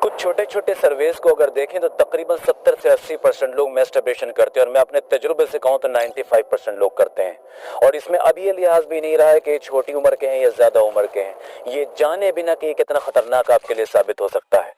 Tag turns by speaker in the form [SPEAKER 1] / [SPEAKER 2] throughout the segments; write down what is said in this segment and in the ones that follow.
[SPEAKER 1] कुछ छोटे छोटे सर्वेस को अगर देखें तो तकरीबन 70 से 80% लोग मैस्टरबेशन करते हैं और मैं अपने तजुर्बे से कहूं तो 95% लोग करते हैं। और इसमें अब ये लिहाज भी नहीं रहा है कि छोटी उम्र के हैं या ज्यादा उम्र के हैं, ये जाने बिना कि ये कितना खतरनाक आपके लिए साबित हो सकता है।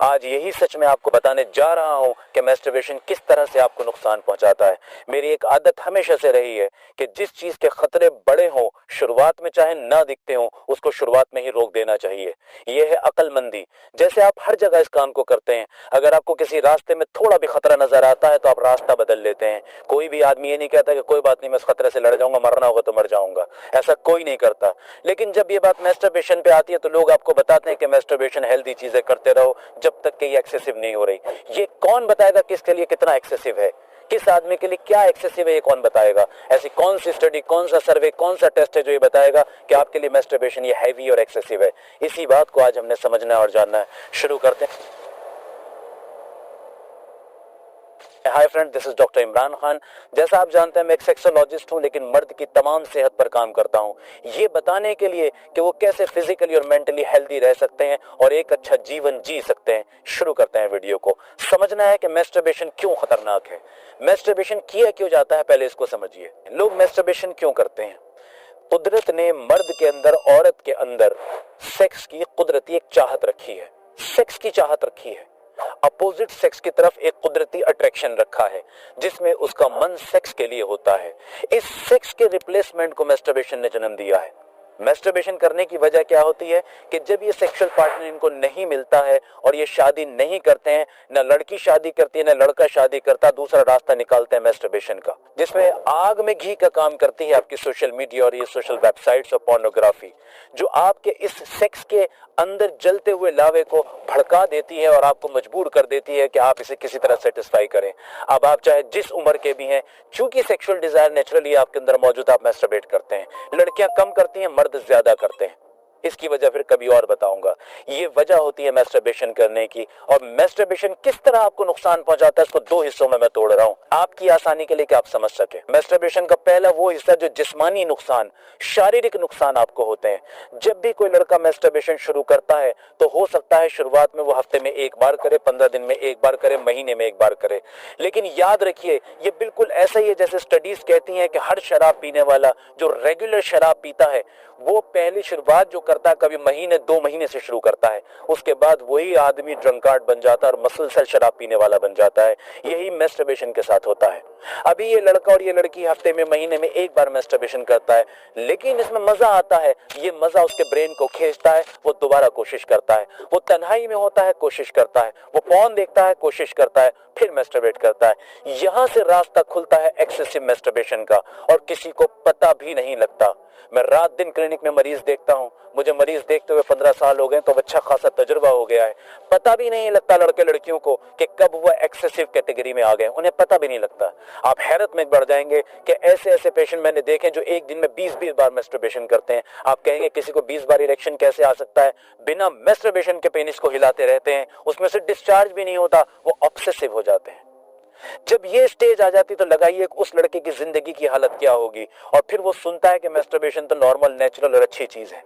[SPEAKER 1] आज यही सच मैं आपको बताने जा रहा हूं कि मैस्टरबेशन किस तरह से आपको नुकसान पहुंचाता है। मेरी एक आदत हमेशा से रही है कि जिस चीज के खतरे बड़े हों, शुरुआत में चाहे ना दिखते हों, उसको शुरुआत में ही रोक देना चाहिए। यह है अक्लमंदी। जैसे आप हर जगह इस काम को करते हैं, अगर आपको किसी रास्ते में थोड़ा भी खतरा नजर आता है तो आप रास्ता बदल लेते हैं। कोई भी आदमी ये नहीं कहता कि कोई बात नहीं, मैं इस खतरे से लड़ जाऊंगा, मरना होगा तो मर जाऊंगा, ऐसा कोई नहीं करता। लेकिन जब ये बात मैस्टरबेशन पे आती है तो लोग आपको बताते हैं कि मैस्टरबेशन हेल्दी चीजें करते रहो जब तक कि ये एक्सेसिव नहीं हो रही। ये कौन बताएगा किसके लिए कितना एक्सेसिव है, किस आदमी के लिए क्या एक्सेसिव है, ये कौन बताएगा? ऐसी कौन सी स्टडी, कौन सा सर्वे, कौन सा टेस्ट है जो ये बताएगा कि आपके लिए मैस्टरबेशन ये हैवी और एक्सेसिव है? इसी बात को आज हमने समझना और जानना है। शुरू करते हैं। Hi friend, this is doctor Imran Khan. जैसा आप जानते हैं मैं एक सेक्सोलॉजिस्ट हूं, लेकिन मर्द की तमाम सेहत पर काम करता हूं, ये बताने के लिए कि वो कैसे फिजिकली और मेंटली हेल्दी रह सकते हैं और एक अच्छा जीवन जी सकते हैं। शुरू करते हैं वीडियो को। समझना है कि मैस्टरबेशन क्यों खतरनाक है, मैस्टरबेशन किया क्यों जाता है, पहले इसको समझिए। लोग मैस्टरबेशन क्यों करते हैं? कुदरत ने मर्द के अंदर, औरत के अंदर सेक्स की कुदरती एक चाहत रखी है, सेक्स की चाहत रखी है। अपोजिट सेक्स की तरफ एक कुदरती अट्रैक्शन रखा है जिसमें उसका मन सेक्स के लिए होता है। इस सेक्स के रिप्लेसमेंट को मैस्टरबेशन ने जन्म दिया है। मैस्टरबेशन करने की वजह क्या होती है कि जब ये सेक्सुअल पार्टनर इनको नहीं मिलता है और ये शादी नहीं करते हैं, ना लड़की शादी करती है ना लड़का शादी करता, दूसरा रास्ता निकालते हैं मैस्टरबेशन का, जिसमें आग में घी का काम करती है आपकी सोशल मीडिया और ये सोशल वेबसाइट्स और पोर्नोग्राफी, जो आपके इस सेक्स के अंदर जलते हुए लावे को भड़का देती है और आपको मजबूर कर देती है कि आप इसे किसी तरह सेटिस्फाई करें। अब आप चाहे जिस उम्र के भी हैं, चूंकि सेक्सुअल डिजायर नेचुरली आपके अंदर मौजूद, आप मैस्टरबेट करते हैं। लड़कियां कम करती हैं, मर्द ज्यादा करते हैं। इसकी वजह फिर कभी और बताऊंगा। ये वजह होती है मैस्टरबेशन करने की। और मैस्टरबेशन किस तरह आपको नुकसान पहुंचाता है, इसको दो हिस्सों में मैं तोड़ रहा हूं आपकी आसानी के लिए कि आप समझ सके। मैस्टरबेशन का पहला वो हिस्सा जो जिस्मानी नुकसान, शारीरिक नुकसान आपको होते हैं। जब भी कोई लड़का मैस्टरबेशन शुरू करता है तो हो सकता है शुरुआत में वो हफ्ते में एक बार करे, 15 दिन में एक बार करे, महीने में एक बार करे, लेकिन याद रखिए ये बिल्कुल ऐसा ही है जैसे स्टडीज कहती हैं कि हर शराब पीने वाला जो रेगुलर शराब पीता है वो पहली शुरुआत जो करता है कभी महीने 2 महीने से शुरू करता है, उसके बाद वही आदमी ड्रंकार्ड बन जाता है और मसलसल शराब पीने वाला बन जाता है। यही मैस्टरबेशन के साथ होता है। अभी ये लड़का और ये लड़की हफ्ते में, महीने में एक बार मैस्टरबेशन करता है, लेकिन इसमें मजा आता है, ये मजा उसके ब्रेन को खींचता है, वो दोबारा कोशिश करता है, वो तन्हाई में होता है, कोशिश करता है, वो पॉर्न देखता है, कोशिश करता है, फिर मैस्टरबेट करता है। यहां से रास्ता खुलता है एक्सेसिव मैस्टरबेशन का और किसी को पता भी नहीं लगता। मैं रात दिन क्लिनिक में मरीज देखता हूं, मुझे मरीज देखते हुए 15 साल हो गए, तो अच्छा खासा तजुर्बा हो गया है। पता भी नहीं लगता लड़के लड़कियों को कि कब वो एक्सेसिव कैटेगरी में आ गए, उन्हें पता भी नहीं लगता। आप हैरत में बढ़ जाएंगे कि ऐसे ऐसे पेशेंट मैंने देखे जो एक दिन में 20-20 बार मैस्टरबेशन करते हैं। आप कहेंगे किसी को 20 बार इरेक्शन कैसे आ सकता है? बिना मैस्टरबेशन के पेनिस को हिलाते रहते हैं, उसमें से डिस्चार्ज भी नहीं होता, वो ऑब्सेसिव हो जाते हैं। जब ये स्टेज आ जाती तो लगाइए उस लड़के की जिंदगी की हालत क्या होगी। और फिर वो सुनता है कि मैस्टरबेशन तो नॉर्मल, नेचुरल और अच्छी चीज है।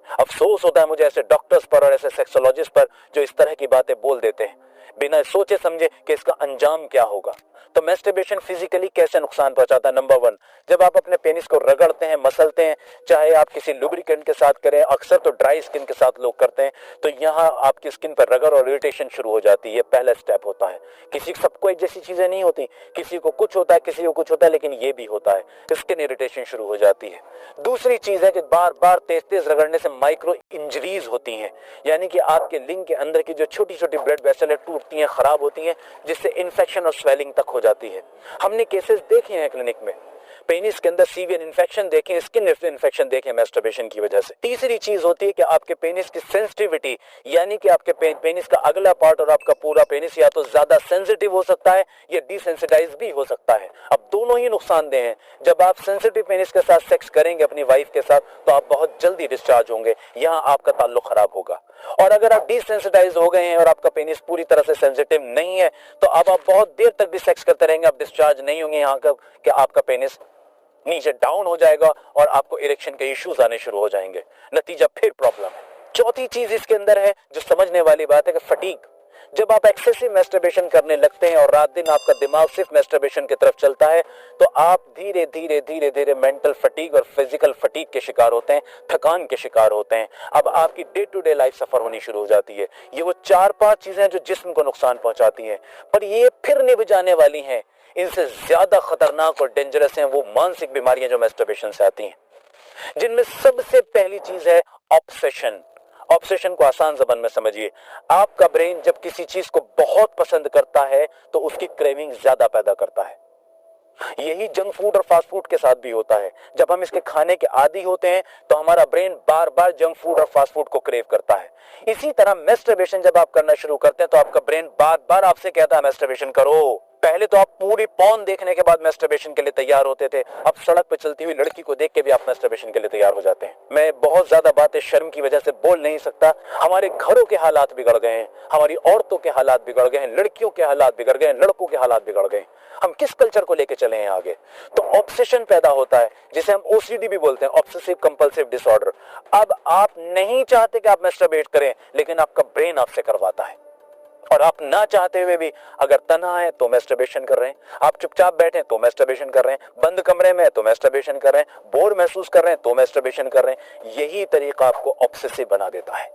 [SPEAKER 1] अफसोस होता है मुझे ऐसे डॉक्टर्स पर और ऐसे सेक्सोलॉजिस्ट पर जो इस तरह की बातें बोल देते हैं बिना सोचे समझे कि इसका अंजाम क्या होगा। तो मैस्टरबेशन फिजिकली कैसे नुकसान पहुंचाता है? नंबर 1, जब आप अपने पेनिस को रगड़ते हैं, मसलते हैं, चाहे आप किसी लुब्रिकेंट के साथ करें, अक्सर तो ड्राई स्किन के साथ लोग करते हैं, तो यहाँ आपकी स्किन पर रगड़ और इरिटेशन शुरू हो जाती है। ये पहला स्टेप होता है। किसी सबको एक जैसी चीजें नहीं होती, किसी को कुछ होता है, किसी को कुछ होता है, लेकिन ये भी होता है, स्किन इरिटेशन शुरू हो जाती है। दूसरी चीज है कि बार बार तेज तेज रगड़ने से माइक्रो इंजरीज होती हैं, यानी कि आपके लिंग के अंदर की जो छोटी छोटी ब्लड वेसल टूटती हैं, खराब होती हैं, जिससे इन्फेक्शन और स्वेलिंग तक हो जाती है। हमने केसेस देखे हैं क्लिनिक में, पेनिस के अंदर सीवियर इन्फेक्शन देखें, स्किन इन्फेक्शन देखें मैस्टरबेशन की वजह से। तीसरी चीज होती है कि आपके पेनिस की सेंसिटिविटी, यानी कि आपके पेनिस का अगला पार्ट और आपका पूरा पेनिस या तो ज्यादा सेंसिटिव हो सकता है या डिसेंसिटाइज भी हो सकता है। अब दोनों ही नुकसानदेह हैं। जब आप सेंसिटिव पेनिस के साथ सेक्स करेंगे अपनी वाइफ के साथ तो आप बहुत जल्दी डिस्चार्ज होंगे, यहाँ आपका ताल्लुक खराब होगा। और अगर आप डिसेंसिटाइज हो गए हैं और आपका पेनिस पूरी तरह से सेंसिटिव नहीं है तो अब आप बहुत देर तक भी सेक्स करते रहेंगे, आप डिस्चार्ज नहीं होंगे, यहाँ का कि आपका पेनिस नीचे डाउन हो जाएगा और आपको इरेक्शन के इश्यूज आने शुरू हो जाएंगे। नतीजा फिर प्रॉब्लम है। चौथी चीज इसके अंदर है जो समझने वाली बात है कि फटीग। जब आप एक्सेसिव मैस्टरबेशन करने लगते हैं और रात दिन आपका दिमाग सिर्फ मैस्टरबेशन की तरफ चलता है तो आप धीरे धीरे धीरे धीरे मेंटल फटीग और फिजिकल फटीग के शिकार होते हैं, थकान के शिकार होते हैं। अब आपकी डे टू डे लाइफ सफर होनी शुरू हो जाती है। ये वो 4-5 चीजें जो जिस्म को नुकसान पहुंचाती हैं, पर ये फिर निभ जाने वाली हैं। इनसे ज्यादा खतरनाक और डेंजरस हैं वो मानसिक बीमारियां जो मैस्टरबेशन से आती हैं, जिनमें सबसे पहली चीज है ऑब्सेशन। ऑब्सेशन को आसान जबान में समझिए, आपका ब्रेन जब किसी चीज को बहुत पसंद करता है तो उसकी क्रेविंग ज्यादा पैदा करता है। यही जंक फूड और फास्ट फूड के साथ भी होता है। जब हम इसके खाने के आदी होते हैं तो हमारा ब्रेन बार बार जंक फूड और फास्ट फूड को क्रेव करता है। इसी तरह मैस्टरबेशन जब आप करना शुरू करते हैं तो आपका ब्रेन बार बार आपसे कहता है मैस्टरबेशन करो। पहले तो आप पूरी पॉर्न देखने के बाद मैस्टरबेशन के लिए तैयार होते थे, अब सड़क पर चलती हुई लड़की को देख के भी आप मैस्टरबेशन के लिए तैयार हो जाते हैं। मैं बहुत ज्यादा बातें शर्म की वजह से बोल नहीं सकता। हमारे घरों के हालात बिगड़ गए हैं, हमारी औरतों के हालात बिगड़ गए हैं, लड़कियों के हालात बिगड़ गए हैं, लड़कों के हालात बिगड़ गए। हम किस कल्चर को लेके चले हैं आगे? तो ऑब्सेशन पैदा होता है, जिसे हम ओसीडी भी बोलते हैं, ऑब्सेसिव कंपल्सिव डिसऑर्डर। अब आप नहीं चाहते कि आप मैस्टरबेट करें, लेकिन आपका ब्रेन आपसे करवाता है। और आप ना चाहते हुए भी अगर तन्हा है तो मैस्टरबेशन कर रहे हैं, आप चुपचाप बैठे तो मैस्टरबेशन कर रहे हैं, बंद कमरे में तो मैस्टरबेशन कर रहे हैं, बोर महसूस कर रहे हैं तो मैस्टरबेशन कर रहे हैं। यही तरीका आपको ऑब्सेसिव बना देता है।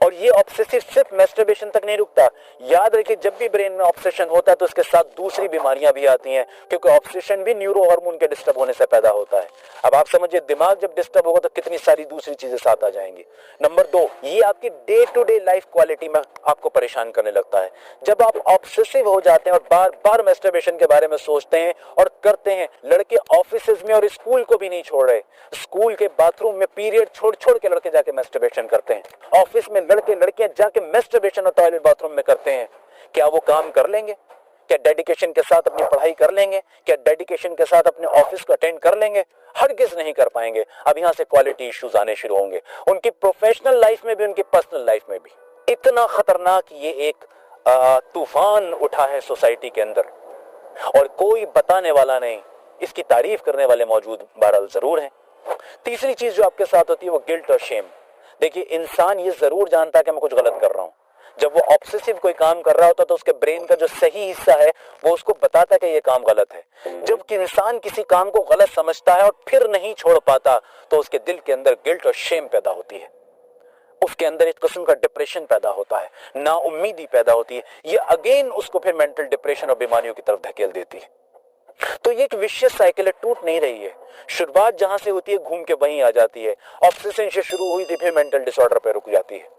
[SPEAKER 1] और ये ऑब्सेसिव सिर्फ मैस्टरबेशन तक नहीं रुकता। याद रखिए, जब भी ब्रेन में ऑब्सेशन होता है तो उसके साथ दूसरी बीमारियां भी आती हैं, क्योंकि ऑब्सेशन भी न्यूरो हार्मोन के डिस्टर्ब होने से पैदा होता है। अब आप समझिए, दिमाग जब डिस्टर्ब होगा तो कितनी सारी दूसरी चीजें साथ आ जाएंगी। नंबर 2, ये आपकी day to day life quality में आपको परेशान करने लगता है। जब आप ऑब्सेसिव हो जाते हैं और बार बार मैस्टरबेशन के बारे में सोचते हैं और करते हैं, लड़के ऑफिस में और स्कूल को भी नहीं छोड़ रहे, स्कूल के बाथरूम में पीरियड छोड़ छोड़ के लड़के जाके मैस्टरबेशन करते हैं, ऑफिस में लड़के लड़कियां जाके मैस्टरबेशन और टॉयलेट बाथरूम में करते हैं। क्या वो काम कर लेंगे? क्या डेडिकेशन के साथ अपनी पढ़ाई कर लेंगे? क्या डेडिकेशन के साथ अपने ऑफिस को अटेंड कर लेंगे? हरगिज नहीं कर पाएंगे। अब यहां से क्वालिटी इश्यूज आने शुरू होंगे, उनकी प्रोफेशनल लाइफ में भी, उनकी पर्सनल लाइफ में भी। इतना खतरनाक ये एक तूफान उठा है सोसाइटी के अंदर, और कोई बताने वाला नहीं, इसकी तारीफ करने वाले मौजूद बहरहाल जरूर हैं। तीसरी चीज जो आपके साथ होती है वो गिल्ट और शेम। देखिए, इंसान ये जरूर जानता है कि मैं कुछ गलत कर रहा हूं। जब वो ऑब्सेसिव कोई काम कर रहा होता तो उसके ब्रेन का जो सही हिस्सा है वो उसको बताता है कि ये काम गलत है। जब इंसान किसी काम को गलत समझता है और फिर नहीं छोड़ पाता तो उसके दिल के अंदर गिल्ट और शेम पैदा होती है, उसके अंदर एक किस्म का डिप्रेशन पैदा होता है, नाउम्मीदी पैदा होती है। ये अगेन उसको फिर मेंटल डिप्रेशन और बीमारियों की तरफ धकेल देती है। तो ये एक विशियस साइकिल टूट नहीं रही है। शुरुआत जहां से होती है घूम के वहीं आ जाती है। ऑब्सेशन से शुरू हुई थी, फिर मेंटल डिसऑर्डर पे रुक जाती है।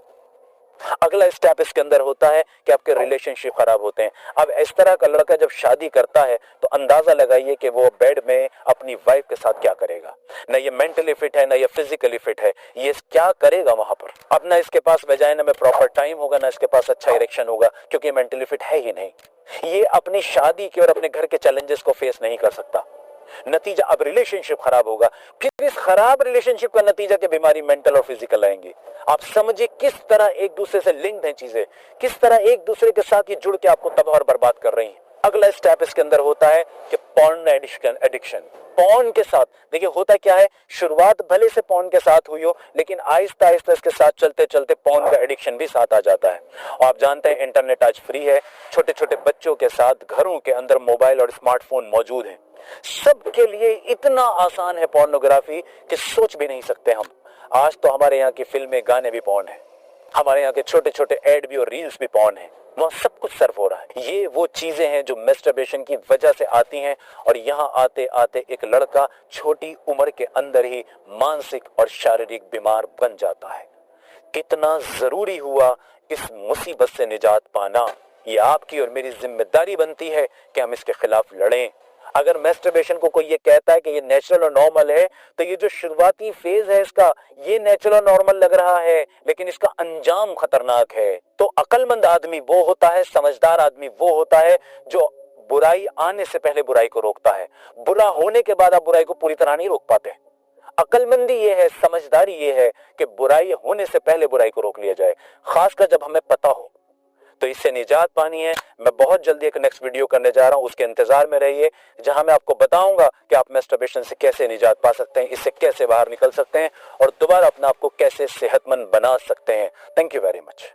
[SPEAKER 1] अगला स्टेप इसके अंदर होता है कि आपके रिलेशनशिप खराब होते हैं। अब इस तरह का लड़का जब शादी करता है तो अंदाजा लगाइए कि वो बेड में अपनी वाइफ के साथ क्या करेगा। ना ये मेंटली फिट है, ना ये फिजिकली फिट है, ये क्या करेगा वहां पर। अब ना इसके पास वजाइना में प्रॉपर टाइम होगा, ना इसके पास अच्छा इरेक्शन होगा, क्योंकि मेंटली फिट है ही नहीं। ये अपनी शादी के और अपने घर के चैलेंजेस को फेस नहीं कर सकता। नतीजा अब रिलेशनशिप खराब होगा। फिर इस खराब रिलेशनशिप का नतीजा कि बीमारी मेंटल और फिजिकल आएंगी। आप समझिए किस तरह एक दूसरे से लिंक्ड हैं चीजें, किस तरह एक दूसरे के साथ ये जुड़ के आपको तबाह और बर्बाद कर रही हैं। अगला स्टेप इसके अंदर होता है कि पॉर्न एडिक्शन। पॉर्न के साथ देखिए होता क्या है, शुरुआत भले से पॉर्न के साथ हुई हो, लेकिन आहिस्ता आहिस्ता इसके साथ चलते चलते पॉर्न का एडिक्शन भी साथ आ जाता है। और आप जानते हैं इंटरनेट आज फ्री है, छोटे छोटे बच्चों के साथ घरों के अंदर मोबाइल और स्मार्टफोन मौजूद हैं। सबके लिए इतना आसान है पोर्नोग्राफी कि सोच भी नहीं सकते हम। आज तो हमारे यहाँ की फिल्में, गाने भी पॉर्न है, हमारे यहाँ के छोटे छोटे एड भी और रील्स भी पॉर्न है, वहाँ सब कुछ सर्व हो रहा है। ये वो चीजें हैं जो मैस्टरबेशन की वजह से आती हैं, और यहाँ आते आते एक लड़का छोटी उम्र के अंदर ही मानसिक और शारीरिक बीमार बन जाता है। कितना जरूरी हुआ इस मुसीबत से निजात पाना। ये आपकी और मेरी जिम्मेदारी बनती है कि हम इसके खिलाफ लड़ें। अगर मैस्टरबेशन को कोई ये कहता है कि ये नेचुरल और नॉर्मल है, तो ये जो शुरुआती फेज है इसका, ये नेचुरल और नॉर्मल लग रहा है, लेकिन इसका अंजाम खतरनाक है। तो अक्लमंद आदमी वो होता है, समझदार आदमी वो होता है जो बुराई आने से पहले बुराई को रोकता है। बुरा होने के बाद आप बुराई को पूरी तरह नहीं रोक पाते। अक्लमंदी ये है, समझदारी ये है कि बुराई होने से पहले बुराई को रोक लिया जाए, खासकर जब हमें पता हो। तो इससे निजात पानी है। मैं बहुत जल्दी एक नेक्स्ट वीडियो करने जा रहा हूं, उसके इंतजार में रहिए, जहां मैं आपको बताऊंगा कि आप मैस्टरबेशन से कैसे निजात पा सकते हैं, इससे कैसे बाहर निकल सकते हैं और दोबारा अपने आप को कैसे सेहतमंद बना सकते हैं। Thank you very much.